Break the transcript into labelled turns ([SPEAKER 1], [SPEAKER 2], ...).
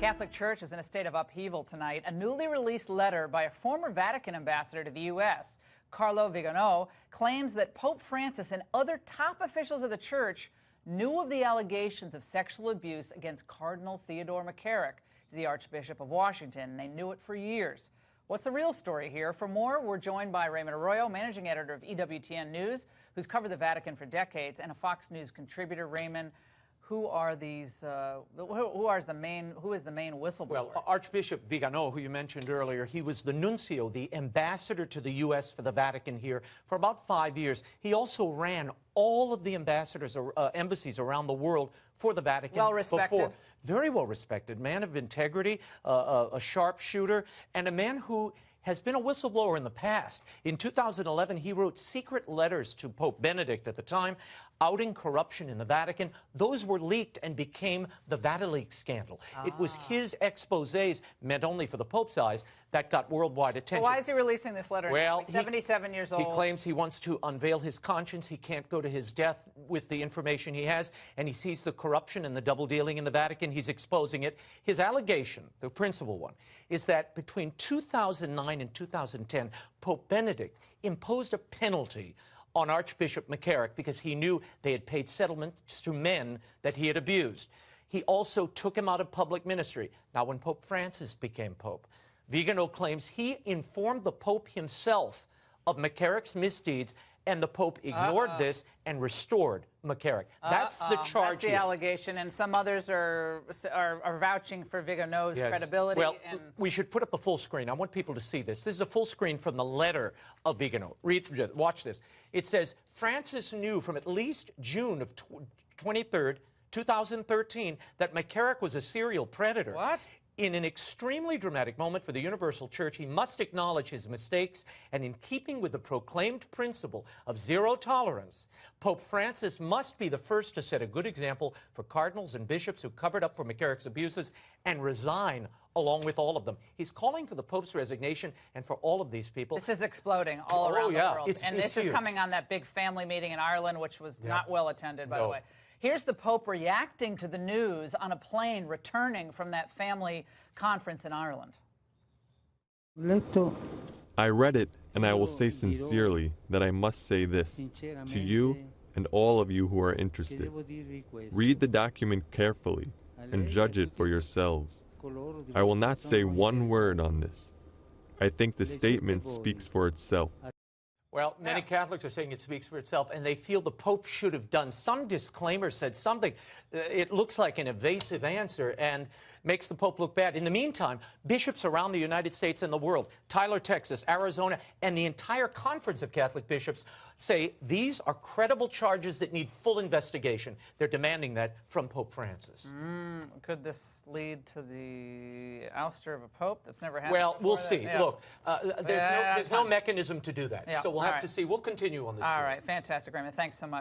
[SPEAKER 1] Catholic Church is in a state of upheaval tonight. A newly released letter by a former Vatican ambassador to the U.S., Carlo Vigano, claims that Pope Francis and other top officials of the Church knew of the allegations of sexual abuse against Cardinal Theodore McCarrick, the Archbishop of Washington, and they knew it for years. What's the real story here? For more, we're joined by Raymond Arroyo, managing editor of EWTN News, who's covered the Vatican for decades, and a Fox News contributor. Raymond, who are these? Who is the main whistleblower?
[SPEAKER 2] Well, Archbishop Vigano, who you mentioned earlier, he was the nuncio, the ambassador to the U.S. for the Vatican here for about 5 years. He also ran all of the embassies around the world for the Vatican.
[SPEAKER 1] Well respected.
[SPEAKER 2] Before. Very well respected, man of integrity, a sharpshooter, and a man who has been a whistleblower in the past. In 2011, he wrote secret letters to Pope Benedict at the time, outing corruption in the Vatican. Those were leaked and became the Vatileaks scandal. It was his exposés, meant only for the Pope's eyes, that got worldwide attention.
[SPEAKER 1] Well, why is he releasing this letter?
[SPEAKER 2] Well,
[SPEAKER 1] he's 77 years old.
[SPEAKER 2] He claims he wants to unveil his conscience. He can't go to his death with the information he has, and he sees the corruption and the double-dealing in the Vatican. He's exposing it. His allegation, the principal one, is that between 2009 and 2010, Pope Benedict imposed a penalty on Archbishop McCarrick because he knew they had paid settlements to men that he had abused. He also took him out of public ministry. Now, when Pope Francis became Pope, Vigano claims he informed the Pope himself of McCarrick's misdeeds, and the Pope ignored this and restored McCarrick. That's the charge.
[SPEAKER 1] That's the
[SPEAKER 2] here.
[SPEAKER 1] allegation, and some others are vouching for Vigano's credibility.
[SPEAKER 2] Well, we should put up the full screen. I want people to see this. This is a full screen from the letter of Vigano. Watch this. It says, Francis knew from at least June of 23rd, 2013, that McCarrick was a serial predator.
[SPEAKER 1] What?
[SPEAKER 2] In an extremely dramatic moment for the Universal Church, he must acknowledge his mistakes, and in keeping with the proclaimed principle of zero tolerance, Pope Francis must be the first to set a good example for cardinals and bishops who covered up for McCarrick's abuses and resign along with all of them. He's calling for the Pope's resignation and for all of these people.
[SPEAKER 1] This is exploding all around the world.
[SPEAKER 2] And
[SPEAKER 1] this is coming on that big family meeting in Ireland, which was not well attended, by the way. Here's the Pope reacting to the news on a plane returning from that family conference in Ireland.
[SPEAKER 3] I read it, and I will say sincerely that I must say this to you and all of you who are interested. Read the document carefully and judge it for yourselves. I will not say one word on this. I think the statement speaks for itself.
[SPEAKER 2] Well, many Catholics are saying it speaks for itself, and they feel the Pope should have done some disclaimer, said something. It looks like an evasive answer and makes the Pope look bad. In the meantime, bishops around the United States and the world, Tyler, Texas, Arizona, and the entire Conference of Catholic Bishops say these are credible charges that need full investigation. They're demanding that from Pope Francis.
[SPEAKER 1] Could this lead to the ouster of a pope? That's never happened
[SPEAKER 2] Well,
[SPEAKER 1] before.
[SPEAKER 2] we'll see. Look, there's no mechanism to do that. So we'll have to see. We'll continue on this.
[SPEAKER 1] All right, fantastic, Raymond. Thanks so much.